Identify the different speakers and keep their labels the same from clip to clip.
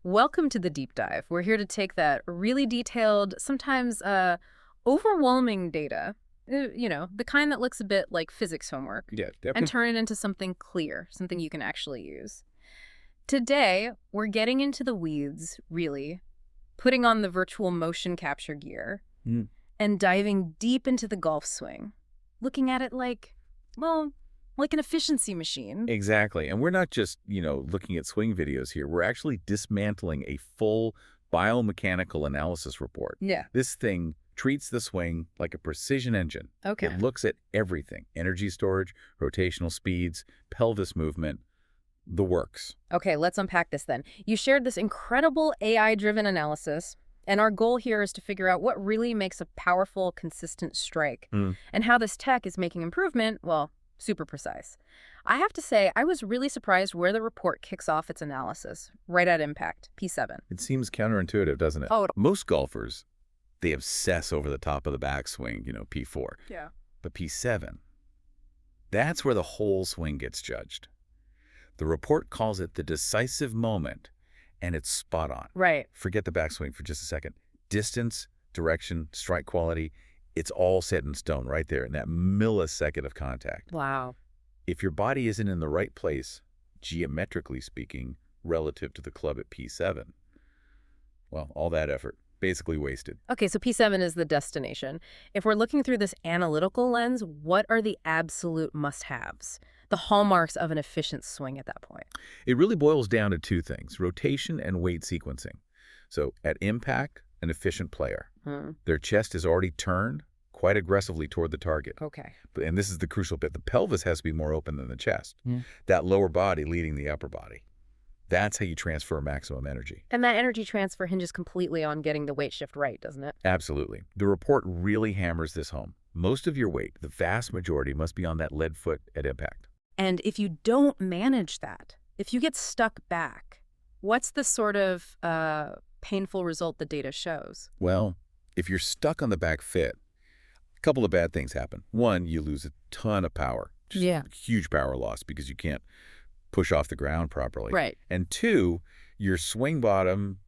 Speaker 1: Welcome to the deep dive. We're here to take that really detailed, sometimes overwhelming data, the kind that looks a bit like physics homework,
Speaker 2: Yeah,
Speaker 1: and
Speaker 2: definitely.
Speaker 1: turn it into something clear, something you can actually use. Today, we're getting into the weeds, really, putting on the virtual motion capture gear
Speaker 2: Mm.
Speaker 1: and diving deep into the golf swing, looking at it like an efficiency machine.
Speaker 2: Exactly. And we're not just, looking at swing videos here. We're actually dismantling a full biomechanical analysis report.
Speaker 1: Yeah.
Speaker 2: This thing treats the swing like a precision engine.
Speaker 1: Okay.
Speaker 2: It looks at everything: energy storage, rotational speeds, pelvis movement, the works.
Speaker 1: Okay, let's unpack this then. You shared this incredible AI-driven analysis, and our goal here is to figure out what really makes a powerful, consistent strike, and how this tech is making improvement, well, super precise. I have to say, I was really surprised where the report kicks off its analysis, right at impact, P7.
Speaker 2: It seems counterintuitive, doesn't it?
Speaker 1: Oh,
Speaker 2: Most golfers, they obsess over the top of the backswing, P4.
Speaker 1: yeah.
Speaker 2: But P7, that's where the whole swing gets judged. The report calls it the decisive moment, and it's spot on.
Speaker 1: Right.
Speaker 2: Forget the backswing for just a second. Distance, direction, strike quality, it's all set in stone right there in that millisecond of contact.
Speaker 1: Wow.
Speaker 2: If your body isn't in the right place, geometrically speaking, relative to the club at P7, well, all that effort, basically wasted.
Speaker 1: Okay, so P7 is the destination. If we're looking through this analytical lens, what are the absolute must-haves? The hallmarks of an efficient swing at that point?
Speaker 2: It really boils down to two things: rotation and weight sequencing. So at impact, an efficient player. Their chest is already turned quite aggressively toward the target.
Speaker 1: Okay.
Speaker 2: And this is the crucial bit. The pelvis has to be more open than the chest. That lower body leading the upper body. That's how you transfer maximum energy.
Speaker 1: And that energy transfer hinges completely on getting the weight shift right, doesn't it?
Speaker 2: Absolutely. The report really hammers this home. Most of your weight, the vast majority, must be on that lead foot at impact.
Speaker 1: And if you don't manage that, if you get stuck back, what's the sort of painful result the data shows?
Speaker 2: Well, if you're stuck on the back foot, a couple of bad things happen. One, you lose a ton of power. Just huge power loss because you can't push off the ground properly.
Speaker 1: Right.
Speaker 2: And two, your swing bottom,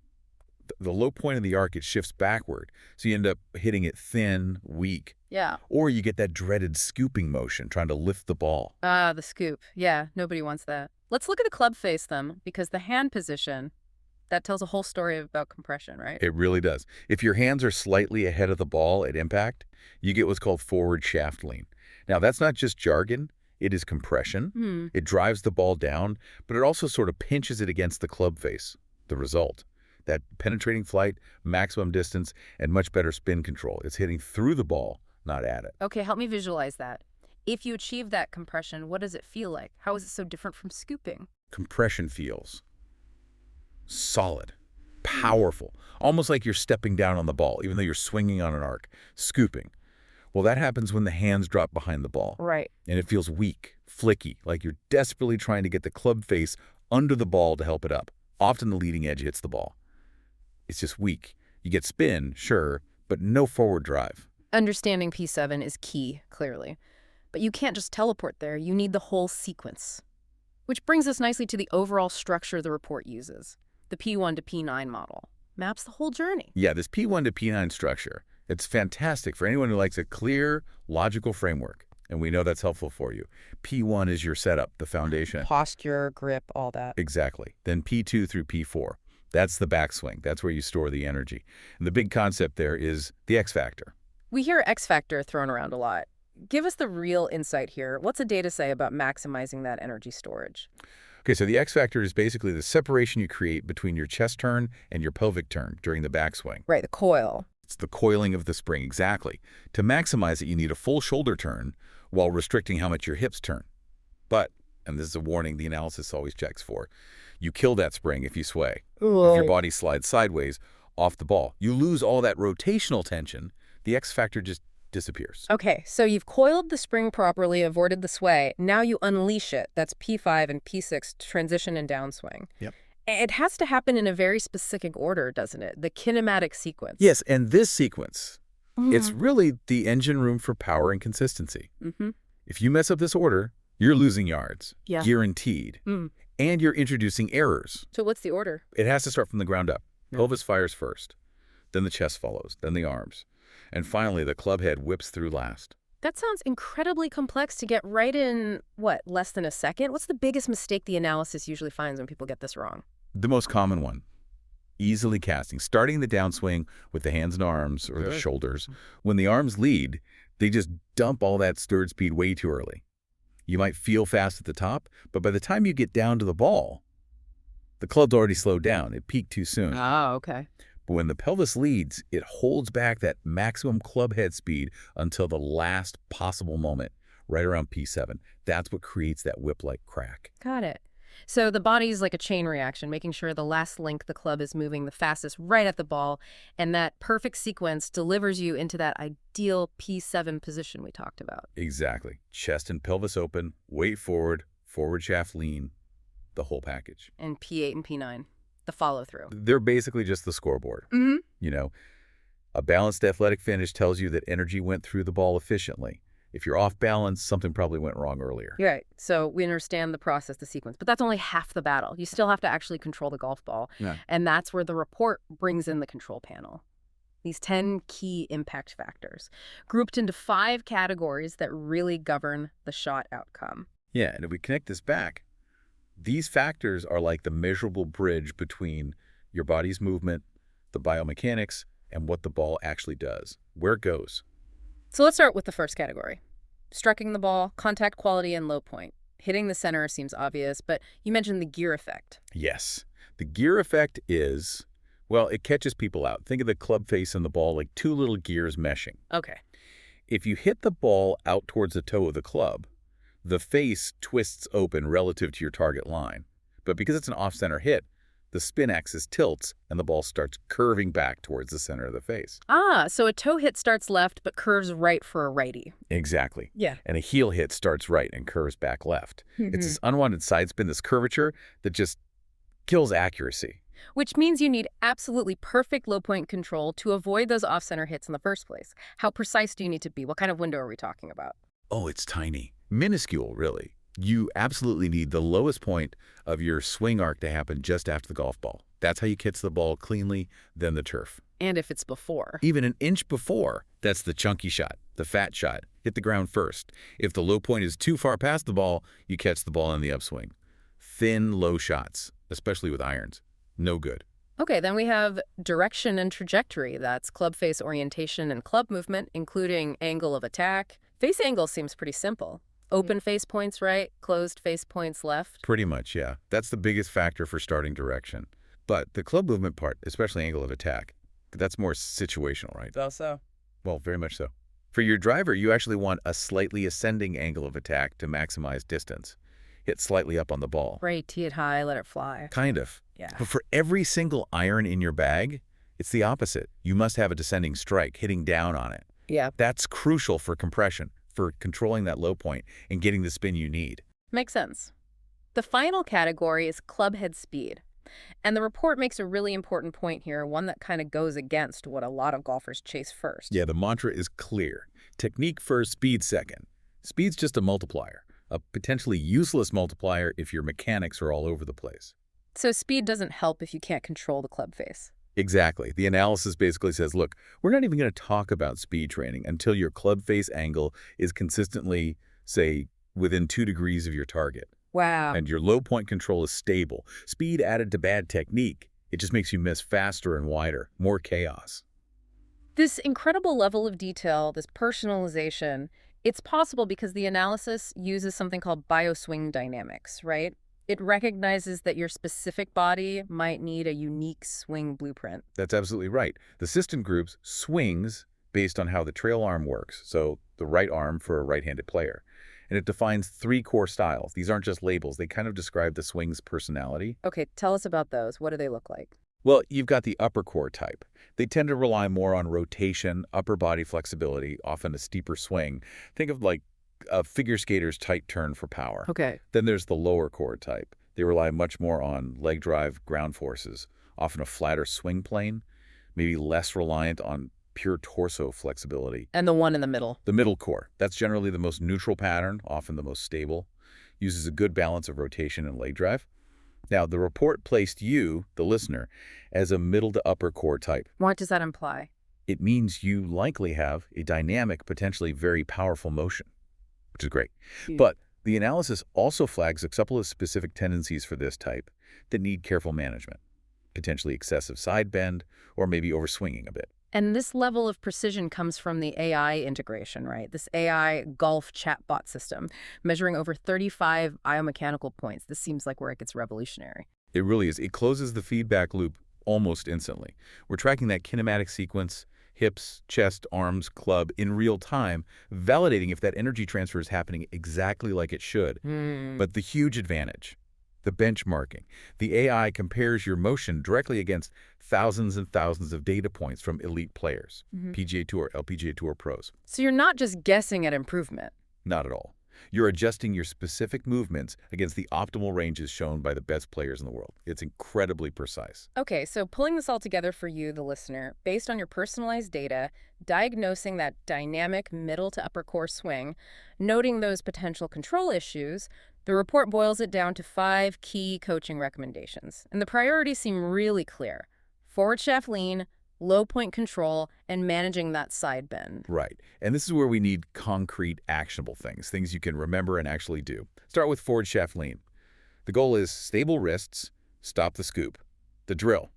Speaker 2: the low point of the arc, it shifts backward. So you end up hitting it thin, weak.
Speaker 1: Yeah.
Speaker 2: Or you get that dreaded scooping motion, trying to lift the ball.
Speaker 1: The scoop. Yeah, nobody wants that. Let's look at the club face, then, because the hand position, that tells a whole story about compression, right?
Speaker 2: It really does. If your hands are slightly ahead of the ball at impact, you get what's called forward shaft lean. Now, that's not just jargon. It is compression. It drives the ball down, but it also sort of pinches it against the club face. The result: that penetrating flight, maximum distance, and much better spin control. It's hitting through the ball, not at it.
Speaker 1: Okay, help me visualize that. If you achieve that compression, what does it feel like? How is it so different from scooping?
Speaker 2: Compression feels solid, powerful, almost like you're stepping down on the ball, even though you're swinging on an arc. Scooping, well, that happens when the hands drop behind the ball.
Speaker 1: Right.
Speaker 2: And it feels weak, flicky, like you're desperately trying to get the club face under the ball to help it up. Often the leading edge hits the ball. It's just weak. You get spin, sure, but no forward drive.
Speaker 1: Understanding P7 is key, clearly. But you can't just teleport there. You need the whole sequence. Which brings us nicely to the overall structure the report uses. The P1 to P9 model maps the whole journey.
Speaker 2: Yeah, this P1 to P9 structure, it's fantastic for anyone who likes a clear, logical framework. And we know that's helpful for you. P1 is your setup, the foundation.
Speaker 1: Posture, grip, all that.
Speaker 2: Exactly. Then P2 through P4. That's the backswing. That's where you store the energy. And the big concept there is the X factor.
Speaker 1: We hear X factor thrown around a lot. Give us the real insight here. What's the data say about maximizing that energy storage?
Speaker 2: Okay, so the X factor is basically the separation you create between your chest turn and your pelvic turn during the backswing.
Speaker 1: Right, the coil.
Speaker 2: It's the coiling of the spring, exactly. To maximize it, you need a full shoulder turn while restricting how much your hips turn. But, and this is a warning the analysis always checks for, you kill that spring if you sway. If your body slides sideways off the ball, you lose all that rotational tension. The X factor just disappears.
Speaker 1: Okay, so you've coiled the spring properly, avoided the sway. Now you unleash it. That's P5 and P6, transition and downswing.
Speaker 2: Yep.
Speaker 1: It has to happen in a very specific order, doesn't it? The kinematic sequence.
Speaker 2: Yes, and this sequence, it's really the engine room for power and consistency. If you mess up this order, you're losing yards, guaranteed. And you're introducing errors.
Speaker 1: So what's the order?
Speaker 2: It has to start from the ground up.
Speaker 1: Yeah.
Speaker 2: Pelvis fires first, then the chest follows, then the arms, and finally the club head whips through last.
Speaker 1: That sounds incredibly complex to get right in, what, less than a second? What's the biggest mistake the analysis usually finds when people get this wrong?
Speaker 2: The most common one, easily casting, starting the downswing with the hands and arms or the shoulders. When the arms lead, they just dump all that stirred speed way too early. You might feel fast at the top, but by the time you get down to the ball, the club's already slowed down. It peaked too soon.
Speaker 1: Oh, okay.
Speaker 2: But when the pelvis leads, it holds back that maximum club head speed until the last possible moment, right around P7. That's what creates that whip-like crack.
Speaker 1: Got it. So the body's like a chain reaction, making sure the last link the club is moving the fastest right at the ball, and that perfect sequence delivers you into that ideal P7 position we talked about.
Speaker 2: Exactly. Chest and pelvis open, weight forward, forward shaft lean, the whole package.
Speaker 1: And P8 and P9, the follow-through.
Speaker 2: They're basically just the scoreboard.
Speaker 1: Mm-hmm.
Speaker 2: You know, a balanced athletic finish tells you that energy went through the ball efficiently. If you're off balance, something probably went wrong earlier.
Speaker 1: Right. So we understand the process, the sequence, but that's only half the battle. You still have to actually control the golf ball.
Speaker 2: Yeah.
Speaker 1: And that's where the report brings in the control panel. These 10 key impact factors, grouped into 5 categories that really govern the shot outcome.
Speaker 2: Yeah, and if we connect this back, these factors are like the measurable bridge between your body's movement, the biomechanics, and what the ball actually does, where it goes.
Speaker 1: So let's start with the first category. Striking the ball, contact quality, and low point. Hitting the center seems obvious, but you mentioned the gear effect.
Speaker 2: Yes. The gear effect is, well, it catches people out. Think of the club face and the ball like 2 little gears meshing.
Speaker 1: Okay.
Speaker 2: If you hit the ball out towards the toe of the club, the face twists open relative to your target line. But because it's an off-center hit, the spin axis tilts and the ball starts curving back towards the center of the face.
Speaker 1: Ah, so a toe hit starts left but curves right for a righty.
Speaker 2: Exactly.
Speaker 1: Yeah.
Speaker 2: And a heel hit starts right and curves back left. It's this unwanted side spin, this curvature that just kills accuracy.
Speaker 1: Which means you need absolutely perfect low point control to avoid those off-center hits in the first place. How precise do you need to be? What kind of window are we talking about?
Speaker 2: Oh, it's tiny. Minuscule, really. You absolutely need the lowest point of your swing arc to happen just after the golf ball. That's how you catch the ball cleanly, then the turf.
Speaker 1: And if it's before.
Speaker 2: Even an inch before, that's the chunky shot, the fat shot. Hit the ground first. If the low point is too far past the ball, you catch the ball in the upswing. Thin, low shots, especially with irons. No good.
Speaker 1: Okay, then we have direction and trajectory. That's club face orientation and club movement, including angle of attack. Face angle seems pretty simple. Open face points right, closed face points left.
Speaker 2: Pretty much, yeah. That's the biggest factor for starting direction. But the club movement part, especially angle of attack, that's more situational, right?
Speaker 1: So.
Speaker 2: Well, very much so. For your driver, you actually want a slightly ascending angle of attack to maximize distance. Hit slightly up on the ball.
Speaker 1: Right, tee it high, let it fly.
Speaker 2: Kind of.
Speaker 1: Yeah.
Speaker 2: But for every single iron in your bag, it's the opposite. You must have a descending strike, hitting down on it.
Speaker 1: Yeah.
Speaker 2: That's crucial for compression, for controlling that low point and getting the spin you need.
Speaker 1: Makes sense. The final category is club head speed. And the report makes a really important point here, one that kind of goes against what a lot of golfers chase first.
Speaker 2: Yeah, the mantra is clear. Technique first, speed second. Speed's just a multiplier, a potentially useless multiplier if your mechanics are all over the place.
Speaker 1: So speed doesn't help if you can't control the club face.
Speaker 2: Exactly. The analysis basically says, look, we're not even going to talk about speed training until your club face angle is consistently, say, within 2 degrees of your target.
Speaker 1: Wow.
Speaker 2: And your low point control is stable. Speed added to bad technique, it just makes you miss faster and wider, more chaos.
Speaker 1: This incredible level of detail, this personalization, it's possible because the analysis uses something called bioswing dynamics, right? It recognizes that your specific body might need a unique swing blueprint.
Speaker 2: That's absolutely right. The system groups swings based on how the trail arm works, so the right arm for a right-handed player. And it defines 3 core styles. These aren't just labels. They kind of describe the swing's personality.
Speaker 1: Okay, tell us about those. What do they look like?
Speaker 2: Well, you've got the upper core type. They tend to rely more on rotation, upper body flexibility, often a steeper swing. Think of like a figure skater's tight turn for power.
Speaker 1: Okay.
Speaker 2: Then there's the lower core type. They rely much more on leg drive, ground forces, often a flatter swing plane, maybe less reliant on pure torso flexibility.
Speaker 1: And the one in the middle?
Speaker 2: The middle core. That's generally the most neutral pattern, often the most stable. Uses a good balance of rotation and leg drive. Now, the report placed you, the listener, as a middle to upper core type.
Speaker 1: What does that imply?
Speaker 2: It means you likely have a dynamic, potentially very powerful motion, which is great.
Speaker 1: Hmm.
Speaker 2: But the analysis also flags a couple of specific tendencies for this type that need careful management, potentially excessive side bend or maybe overswinging a bit.
Speaker 1: And this level of precision comes from the AI integration, right? This AI golf chatbot system, measuring over 35 biomechanical points. This seems like where it gets revolutionary.
Speaker 2: It really is. It closes the feedback loop almost instantly. We're tracking that kinematic sequence, hips, chest, arms, club, in real time, validating if that energy transfer is happening exactly like it should. But the huge advantage, the benchmarking. The AI compares your motion directly against thousands and thousands of data points from elite players, PGA Tour, LPGA Tour pros.
Speaker 1: So you're not just guessing at improvement.
Speaker 2: Not at all. You're adjusting your specific movements against the optimal ranges shown by the best players in the world. It's incredibly precise.
Speaker 1: Okay, so pulling this all together for you, the listener, based on your personalized data, diagnosing that dynamic middle to upper core swing, noting those potential control issues, the report boils it down to 5 key coaching recommendations. And the priorities seem really clear. Forward shaft lean, low point control, and managing that side bend.
Speaker 2: Right. And this is where we need concrete, actionable things you can remember and actually do. Start with forward shaft lean. The goal is stable wrists, stop the scoop. The drill,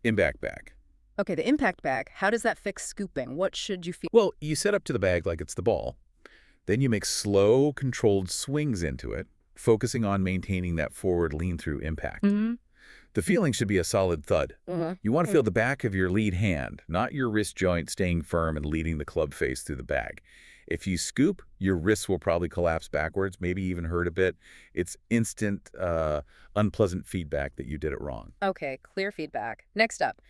Speaker 2: impact bag.
Speaker 1: Okay, the impact bag, how does that fix scooping? What should you feel?
Speaker 2: Well, you set up to the bag like it's the ball. Then you make slow, controlled swings into it, focusing on maintaining that forward lean-through impact. The feeling should be a solid thud. You want to feel the back of your lead hand, not your wrist joint staying firm and leading the club face through the bag. If you scoop, your wrists will probably collapse backwards, maybe even hurt a bit. It's instant, unpleasant feedback that you did it wrong.
Speaker 1: Okay, clear feedback. Next up,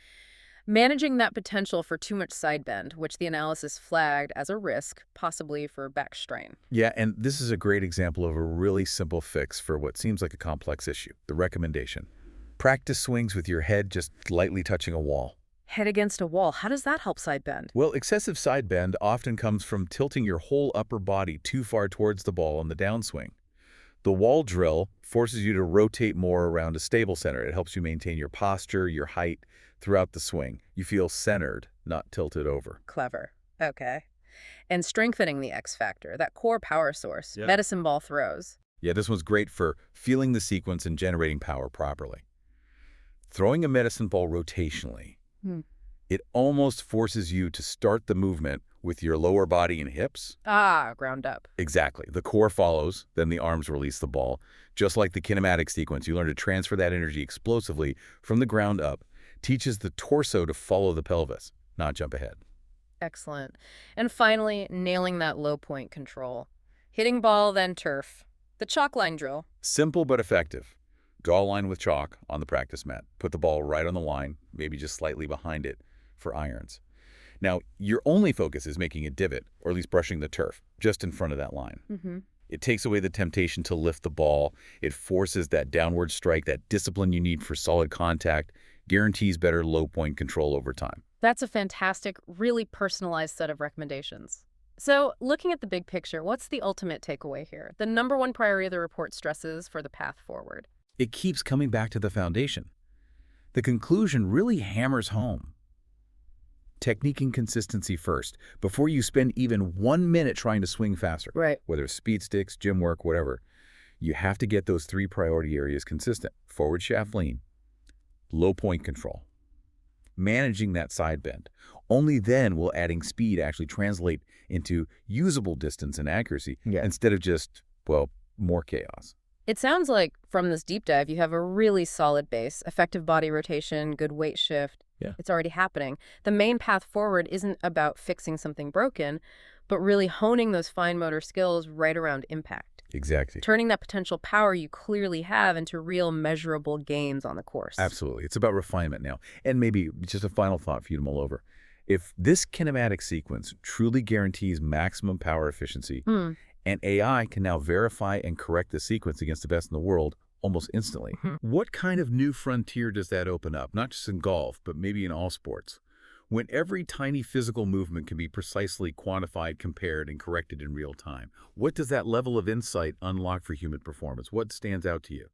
Speaker 1: managing that potential for too much side bend, which the analysis flagged as a risk, possibly for back strain.
Speaker 2: Yeah, and this is a great example of a really simple fix for what seems like a complex issue. The recommendation. Practice swings with your head just lightly touching a wall.
Speaker 1: Head against a wall, how does that help side bend?
Speaker 2: Well, excessive side bend often comes from tilting your whole upper body too far towards the ball on the downswing. The wall drill forces you to rotate more around a stable center. It helps you maintain your posture, your height throughout the swing. You feel centered, not tilted over.
Speaker 1: Clever. Okay. And strengthening the X factor, that core power source, medicine ball throws.
Speaker 2: Yeah, this one's great for feeling the sequence and generating power properly. Throwing a medicine ball rotationally, it almost forces you to start the movement with your lower body and hips.
Speaker 1: Ah, ground up.
Speaker 2: Exactly. The core follows, then the arms release the ball. Just like the kinematic sequence, you learn to transfer that energy explosively from the ground up. Teaches the torso to follow the pelvis, not jump ahead.
Speaker 1: Excellent. And finally, nailing that low point control. Hitting ball, then turf. The chalk line drill.
Speaker 2: Simple but effective. Draw a line with chalk on the practice mat. Put the ball right on the line, maybe just slightly behind it for irons. Now, your only focus is making a divot, or at least brushing the turf, just in front of that line. It takes away the temptation to lift the ball. It forces that downward strike, that discipline you need for solid contact, guarantees better low point control over time.
Speaker 1: That's a fantastic, really personalized set of recommendations. So, looking at the big picture, what's the ultimate takeaway here? The #1 priority the report stresses for the path forward.
Speaker 2: It keeps coming back to the foundation. The conclusion really hammers home. Technique and consistency first, before you spend even 1 minute trying to swing faster.
Speaker 1: Right.
Speaker 2: Whether it's speed sticks, gym work, whatever. You have to get those 3 priority areas consistent. Forward shaft lean, low point control, managing that side bend. Only then will adding speed actually translate into usable distance and accuracy instead of just, well, more chaos.
Speaker 1: It sounds like from this deep dive, you have a really solid base, effective body rotation, good weight shift.
Speaker 2: Yeah.
Speaker 1: It's already happening. The main path forward isn't about fixing something broken, but really honing those fine motor skills right around impact.
Speaker 2: Exactly.
Speaker 1: Turning that potential power you clearly have into real measurable gains on the course.
Speaker 2: Absolutely. It's about refinement now. And maybe just a final thought for you to mull over. If this kinematic sequence truly guarantees maximum power efficiency, and AI can now verify and correct the sequence against the best in the world almost instantly, what kind of new frontier does that open up? Not just in golf, but maybe in all sports. When every tiny physical movement can be precisely quantified, compared, and corrected in real time, what does that level of insight unlock for human performance? What stands out to you?